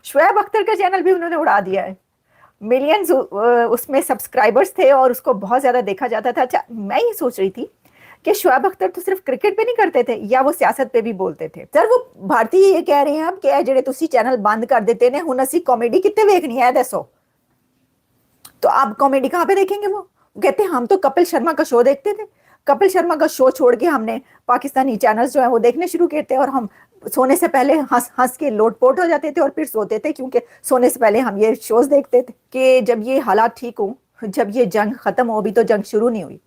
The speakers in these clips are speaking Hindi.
शुएब अख्तर का चैनल भी उन्होंने उड़ा दिया है। मिलियंस उसमें सब्सक्राइबर्स थे और उसको बहुत ज्यादा देखा जाता था। अच्छा, मैं ये सोच रही थी कि शुएब अख्तर तो सिर्फ क्रिकेट पे नहीं करते थे, या वो सियासत पे भी बोलते थे? सर वो भारतीय ये कह रहे हैं अब कि जेडे तुसी चैनल बंद कर देते ने, हुन असी कॉमेडी कितने देखनी है दसो। तो आप कॉमेडी कहाँ पे देखेंगे? वो कहते हैं हम तो कपिल शर्मा का शो देखते थे, कपिल शर्मा का शो छोड़ के हमने पाकिस्तानी चैनल्स जो है वो देखने शुरू किए थे, और हम सोने से पहले हंस हंस के लोटपोट हो जाते थे और फिर सोते थे, क्योंकि सोने से पहले हम ये शोज देखते थे। कि जब ये हालात ठीक हो, जब ये जंग खत्म हो, अभी तो जंग शुरू नहीं हुई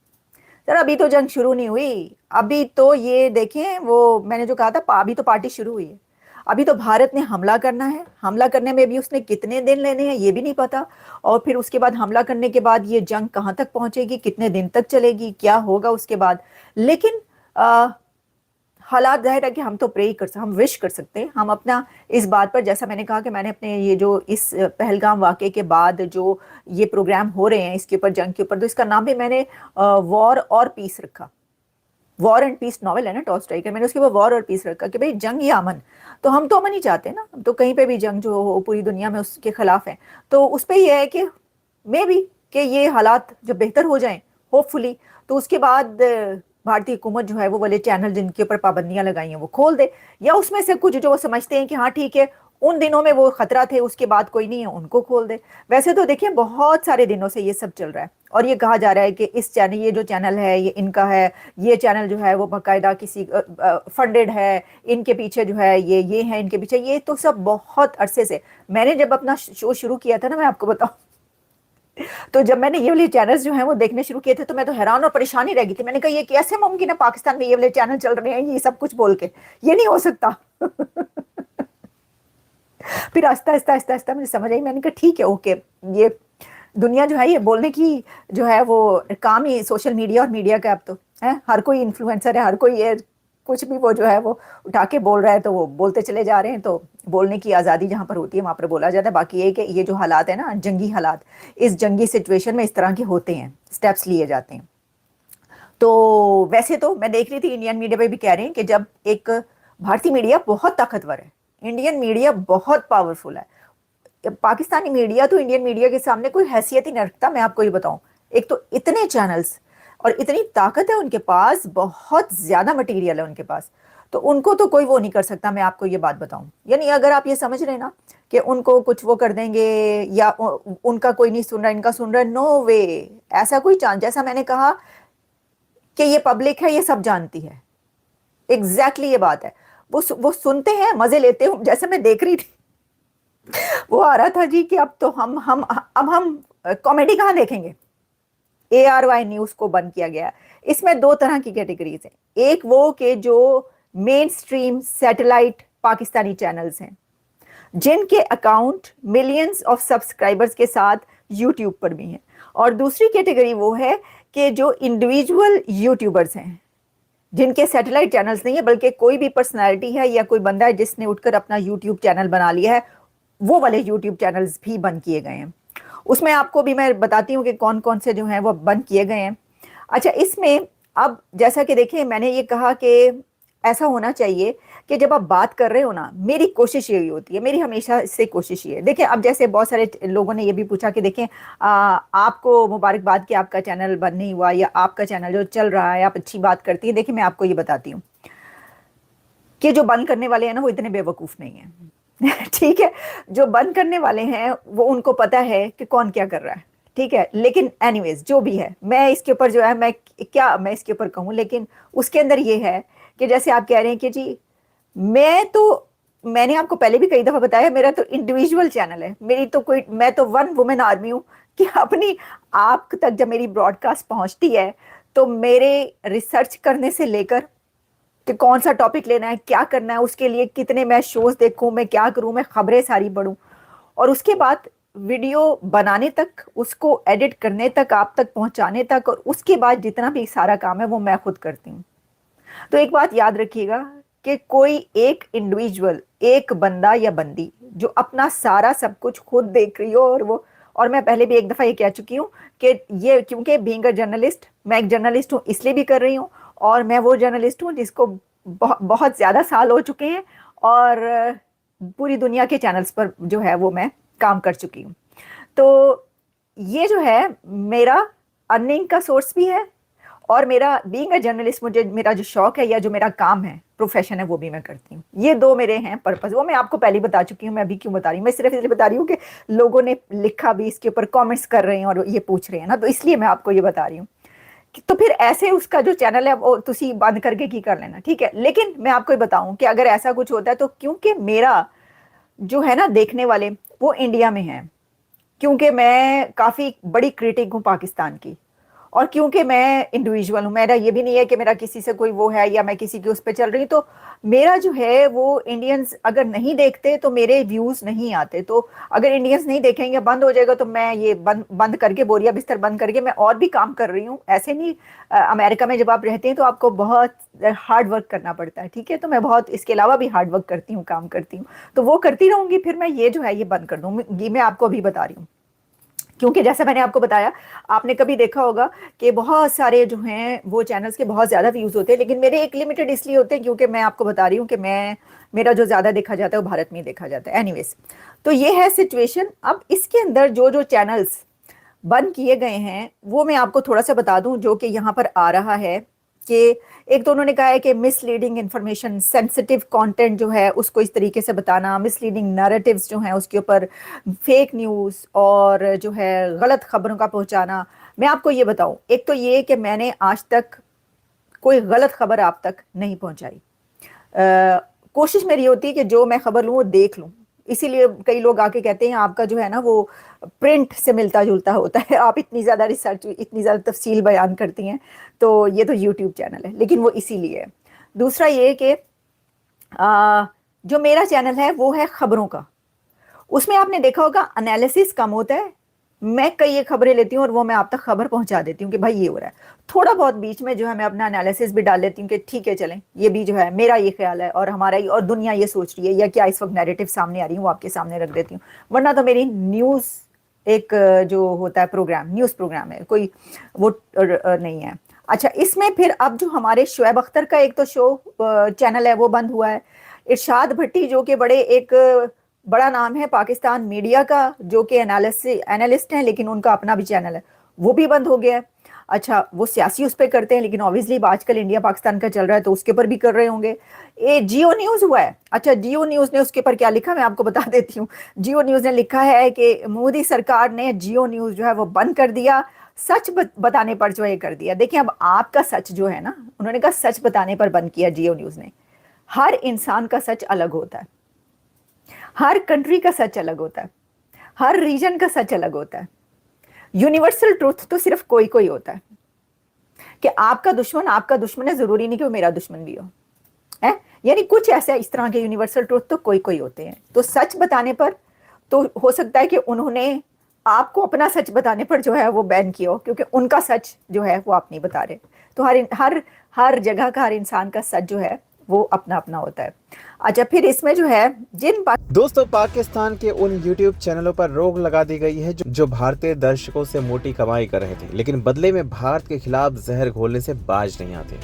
सर, अभी तो जंग शुरू नहीं हुई। अभी तो ये देखें, वो मैंने जो कहा था, अभी तो पार्टी शुरू हुई है। अभी तो भारत ने हमला करना है, हमला करने में भी उसने कितने दिन लेने हैं ये भी नहीं पता। और फिर उसके बाद हमला करने के बाद ये जंग कहाँ तक पहुंचेगी, कितने दिन तक चलेगी, क्या होगा उसके बाद। लेकिन हालात जाहिर है कि हम तो प्रे कर सकते, हम विश कर सकते हैं, हम अपना इस बात पर, जैसा मैंने कहा कि मैंने अपने ये जो इस पहलगाम वाक़े के बाद जो ये प्रोग्राम हो रहे हैं इसके ऊपर, जंग के ऊपर, तो इसका नाम भी मैंने वॉर और पीस रखा। वॉर एंड पीस नॉवेल है ना टॉल्स्टॉय का, मैंने उसके ऊपर वॉर और पीस रखा कि भाई जंग या अमन। तो हम तो अमन ही चाहते हैं ना, हम तो कहीं पे भी जंग जो हो पूरी दुनिया में उसके खिलाफ है। तो उस पर यह है कि मे बी कि ये हालात जब बेहतर हो जाएं होपफुली, तो उसके बाद भारतीय हुकूमत जो है वो वाले चैनल जिनके ऊपर पाबंदियां लगाई हैं वो खोल दे, या उसमें से कुछ जो वो समझते हैं कि हाँ ठीक है उन दिनों में वो खतरा थे, उसके बाद कोई नहीं है, उनको खोल दे। वैसे तो देखिए बहुत सारे दिनों से ये सब चल रहा है, और ये कहा जा रहा है कि इस चैनल, ये जो चैनल है ये इनका है, ये चैनल जो है वो बाकायदा किसी फंडेड है, इनके पीछे जो है ये है, इनके पीछे ये, तो सब बहुत अरसे से। मैंने जब अपना शो शुरू किया था ना, मैं आपको बताऊं, तो जब मैंने ये वाले चैनल्स जो हैं वो देखने शुरू किए थे, तो मैं तो हैरान और परेशानी रह गई थी। मैंने कहा ये कैसे मुमकिन है पाकिस्तान में ये वाले चैनल चल रहे हैं, ये सब कुछ बोल के, ये नहीं हो सकता। फिर आस्ता आस्ता आस्ता आस्ता मुझे समझ आई, मैंने कहा ठीक है ओके, ये दुनिया जो है ये बोलने की जो है वो काम ही सोशल मीडिया और मीडिया का अब तो है। हर कोई इन्फ्लुएंसर है, हर कोई ये कुछ भी वो जो है वो उठा के बोल रहा है, तो वो बोलते चले जा रहे हैं। तो बोलने की आज़ादी जहाँ पर होती है वहाँ पर बोला जाता है। बाकी ये कि ये जो हालात है ना, जंगी हालात, इस जंगी सिचुएशन में इस तरह के होते हैं, स्टेप्स लिए जाते हैं। तो वैसे तो मैं देख रही थी इंडियन मीडिया पे भी कह रहे हैं कि जब एक भारतीय मीडिया बहुत ताकतवर है, इंडियन मीडिया बहुत पावरफुल है, पाकिस्तानी मीडिया तो इंडियन मीडिया के सामने कोई हैसियत ही नहीं रखता। मैं आपको ये बताऊं, एक तो इतने चैनल्स और इतनी ताकत है उनके पास, बहुत ज्यादा मटेरियल है उनके पास, तो उनको तो कोई वो नहीं कर सकता। मैं आपको ये बात बताऊं, यानी अगर आप ये समझ रहे ना कि उनको कुछ वो कर देंगे, या उनका कोई नहीं सुन रहा इनका सुन रहा है, नो वे, ऐसा कोई चांस। जैसा मैंने कहा कि ये पब्लिक है, ये सब जानती है, एग्जैक्टली ये बात है। वो सुनते हैं, मजे लेते हैं। जैसे मैं देख रही थी, वो आ रहा था जी कि अब तो हम कॉमेडी कहाँ देखेंगे। ARY न्यूज को बंद किया गया। इसमें दो तरह की कैटेगरीज हैं, एक वो कि जो main stream satellite Pakistani channels हैं जिनके अकाउंट मिलियंस ऑफ सब्सक्राइबर्स के साथ यूट्यूब पर भी हैं, और दूसरी कैटेगरी वो है कि जो इंडिविजुअल यूट्यूबर्स हैं जिनके सैटेलाइट चैनल्स नहीं है, बल्कि कोई भी पर्सनालिटी है या कोई बंदा है जिसने उठकर अपना यूट्यूब चैनल बना लिया है, वो वाले यूट्यूब चैनल्स भी बंद किए गए हैं। उसमें आपको भी मैं बताती हूँ कि कौन कौन से जो हैं वो बंद किए गए हैं। अच्छा, इसमें अब जैसा कि देखिए मैंने ये कहा कि ऐसा होना चाहिए कि जब आप बात कर रहे हो ना, मेरी कोशिश यही होती है, मेरी हमेशा से कोशिश ये है। देखिए अब जैसे बहुत सारे लोगों ने ये भी पूछा कि देखें आपको मुबारकबाद कि आपका चैनल बंद नहीं हुआ, या आपका चैनल जो चल रहा है, आप अच्छी बात करती है। देखिए मैं आपको ये बताती हूँ कि जो बंद करने वाले हैं ना वो इतने बेवकूफ़ नहीं है। ठीक है, जो बंद करने वाले हैं वो, उनको पता है कि कौन क्या कर रहा है, ठीक है। लेकिन एनीवेज जो भी है, मैं इसके ऊपर जो है मैं इसके ऊपर कहूँ, लेकिन उसके अंदर ये है कि जैसे आप कह रहे हैं कि जी मैंने आपको पहले भी कई दफा बताया, मेरा तो इंडिविजुअल चैनल है, मैं तो वन वुमेन आर्मी हूँ कि अपनी आप तक जब मेरी ब्रॉडकास्ट पहुंचती है तो मेरे रिसर्च करने से लेकर कि कौन सा टॉपिक लेना है, क्या करना है, उसके लिए कितने मैं शोज देखूं, मैं क्या करूं, मैं खबरें सारी पढूं, और उसके बाद वीडियो बनाने तक, उसको एडिट करने तक, आप तक पहुंचाने तक, और उसके बाद जितना भी सारा काम है वो मैं खुद करती हूँ। तो एक बात याद रखिएगा कि कोई एक इंडिविजुअल, एक बंदा या बंदी जो अपना सारा सब कुछ खुद देख रही हो, और मैं पहले भी एक दफा ये कह चुकी हूँ कि ये, क्योंकि बीइंग अ जर्नलिस्ट, मैं एक जर्नलिस्ट हूँ इसलिए भी कर रही हूँ, और मैं वो जर्नलिस्ट हूँ जिसको बहुत ज्यादा साल हो चुके हैं, और पूरी दुनिया के चैनल्स पर जो है वो मैं काम कर चुकी हूँ। तो ये जो है मेरा अर्निंग का सोर्स भी है, और मेरा बीइंग अ जर्नलिस्ट, मुझे मेरा जो शौक है या जो मेरा काम है, प्रोफेशन है, वो भी मैं करती हूँ। ये दो मेरे हैं पर्पस। वो मैं आपको पहले ही बता चुकी हूँ, मैं अभी क्यों बता रही हूँ, मैं सिर्फ इसलिए बता रही हूँ कि लोगों ने लिखा भी, इसके ऊपर कमेंट्स कर रहे हैं और ये पूछ रहे हैं ना, तो इसलिए मैं आपको ये बता रही हूँ। तो फिर ऐसे उसका जो चैनल है वो तुसी बंद करके की कर लेना, ठीक है। लेकिन मैं आपको ये बताऊं कि अगर ऐसा कुछ होता है तो, क्योंकि मेरा जो है ना देखने वाले वो इंडिया में हैं, क्योंकि मैं काफी बड़ी क्रिटिक हूँ पाकिस्तान की, और क्योंकि मैं इंडिविजुअल हूँ, मेरा ये भी नहीं है कि मेरा किसी से कोई वो है या मैं किसी की उस पर चल रही हूँ, तो मेरा जो है वो इंडियंस अगर नहीं देखते तो मेरे व्यूज नहीं आते। तो अगर इंडियंस नहीं देखेंगे, बंद हो जाएगा, तो मैं ये बंद बंद करके, बोरिया बिस्तर बंद करके मैं और भी काम कर रही हूँ। ऐसे नहीं, अमेरिका में जब आप रहते हैं तो आपको बहुत हार्ड वर्क करना पड़ता है, ठीक है। तो मैं बहुत इसके अलावा भी हार्ड वर्क करती हूँ, काम करती हूँ, तो वो करती रहूंगी। फिर मैं ये जो है ये बंद कर दूंगी, मैं आपको अभी बता रही हूँ। क्योंकि जैसा मैंने आपको बताया, आपने कभी देखा होगा कि बहुत सारे जो हैं वो चैनल्स के बहुत ज्यादा व्यूज होते हैं, लेकिन मेरे एक लिमिटेड इसलिए होते हैं क्योंकि मैं आपको बता रही हूँ कि मैं, मेरा जो ज्यादा देखा जाता है वो भारत में ही देखा जाता है। एनीवेज, तो ये है सिचुएशन। अब इसके अंदर जो जो चैनल्स बंद किए गए हैं वो मैं आपको थोड़ा सा बता दूं, जो कि यहाँ पर आ रहा है कि एक तो उन्होंने कहा है कि मिसलीडिंग इंफॉर्मेशन, सेंसिटिव कंटेंट जो है उसको इस तरीके से बताना, मिसलीडिंग नैरेटिव्स जो हैं उसके ऊपर, फेक न्यूज़ और जो है गलत खबरों का पहुंचाना। मैं आपको ये बताऊं, एक तो ये कि मैंने आज तक कोई गलत खबर आप तक नहीं पहुंचाई। कोशिश मेरी होती है कि जो मैं खबर लूं वो देख लूं। इसीलिए कई लोग आके कहते हैं आपका जो है ना वो प्रिंट से मिलता जुलता होता है, आप इतनी ज़्यादा रिसर्च, इतनी ज़्यादा तफसील बयान करती हैं। तो ये तो यूट्यूब चैनल है, लेकिन वो इसीलिए है। दूसरा ये कि जो मेरा चैनल है वो है खबरों का। उसमें आपने देखा होगा एनालिसिस कम होता है। मैं कई ये खबरें लेती हूँ और वो मैं आप तक खबर पहुंचा देती हूँ कि भाई ये हो रहा है। थोड़ा बहुत बीच में जो है मैं अपना एनालिसिस भी डाल लेती हूँ कि ठीक है चलें, ये भी जो है मेरा ये ख्याल है और हमारा ही, और दुनिया ये सोच रही है या क्या इस वक्त नैरेटिव सामने आ रही है, वो आपके सामने रख देती हूँ। वरना तो मेरी न्यूज़ एक जो होता है प्रोग्राम, न्यूज़ प्रोग्राम है कोई, वो नहीं है। अच्छा, इसमें फिर अब जो हमारे शुएब अख्तर का एक तो शो चैनल है वो बंद हुआ है। इरशाद भट्टी जो कि बड़े एक बड़ा नाम है पाकिस्तान मीडिया का, जो कि एनालिस्ट हैं, लेकिन उनका अपना भी चैनल है, वो भी बंद हो गया है। अच्छा, वो सियासी उस पर करते हैं, लेकिन ऑब्वियसली आजकल इंडिया पाकिस्तान का चल रहा है तो उसके ऊपर भी कर रहे होंगे। ये जियो न्यूज हुआ है। अच्छा, जियो न्यूज ने उसके ऊपर क्या लिखा मैं आपको बता देती हूँ। जियो न्यूज ने लिखा है कि मोदी सरकार ने जियो न्यूज जो है वो बंद कर दिया, सच बताने पर जो है कर दिया। देखिए, अब आपका सच जो है ना, उन्होंने कहा सच बताने पर बंद किया जियो न्यूज ने। हर इंसान का सच अलग होता है, हर कंट्री का सच अलग होता है, हर रीजन का सच अलग होता है। यूनिवर्सल ट्रूथ तो सिर्फ कोई कोई होता है। कि आपका दुश्मन है, जरूरी नहीं कि वो मेरा दुश्मन भी हो, है। यानी कुछ ऐसे इस तरह के यूनिवर्सल ट्रूथ तो कोई कोई होते हैं। तो सच बताने पर तो हो सकता है कि उन्होंने आपको अपना सच बताने पर जो है वो बैन किया हो, क्योंकि उनका सच जो है वो आप नहीं बता रहे। तो हर हर हर जगह का, हर इंसान का सच जो है वो अपना अपना होता है। अच्छा, फिर इसमें जो है दोस्तों, पाकिस्तान के उन YouTube चैनलों पर रोक लगा दी गई है जो भारतीय दर्शकों से मोटी कमाई कर रहे थे, लेकिन बदले में भारत के खिलाफ जहर घोलने से बाज नहीं आते।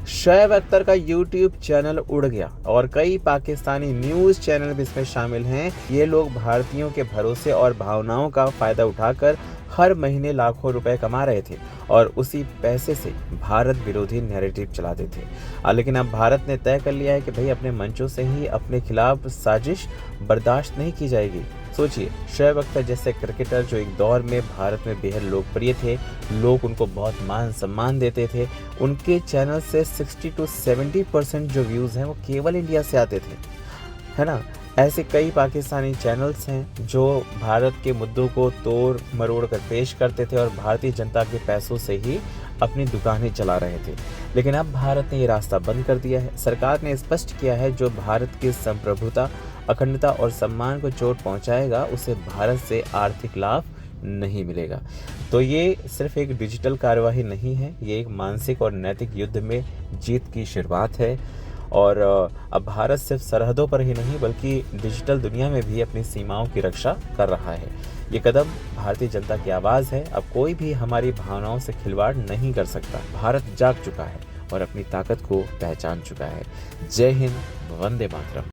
शुएब अख्तर का YouTube चैनल उड़ गया और कई पाकिस्तानी न्यूज चैनल भी इसमें शामिल हैं। ये लोग भारतीयों के भरोसे और भावनाओं का फायदा उठाकर हर महीने लाखों रुपए कमा रहे थे और उसी पैसे से भारत विरोधी नैरेटिव चलाते थे। लेकिन अब भारत ने तय कर लिया है कि भाई अपने मंचों से ही अपने खिलाफ साजिश बर्दाश्त नहीं की जाएगी। सोचिए, शुएब अख्तर जैसे क्रिकेटर जो एक दौर में भारत में बेहद लोकप्रिय थे, लोग उनको बहुत मान सम्मान देते थे, उनके चैनल से 60 to 70% जो व्यूज़ हैं वो केवल इंडिया से आते थे, है ना। ऐसे कई पाकिस्तानी चैनल्स हैं जो भारत के मुद्दों को तोड़ मरोड़ कर पेश करते थे और भारतीय जनता के पैसों से ही अपनी दुकानें चला रहे थे। लेकिन अब भारत ने ये रास्ता बंद कर दिया है। सरकार ने स्पष्ट किया है, जो भारत की संप्रभुता, अखंडता और सम्मान को चोट पहुंचाएगा उसे भारत से आर्थिक लाभ नहीं मिलेगा। तो ये सिर्फ एक डिजिटल कार्यवाही नहीं है, ये एक मानसिक और नैतिक युद्ध में जीत की शुरुआत है। और अब भारत सिर्फ सरहदों पर ही नहीं बल्कि डिजिटल दुनिया में भी अपनी सीमाओं की रक्षा कर रहा है। ये कदम भारतीय जनता की आवाज़ है। अब कोई भी हमारी भावनाओं से खिलवाड़ नहीं कर सकता। भारत जाग चुका है और अपनी ताकत को पहचान चुका है। जय हिंद, वंदे मातरम।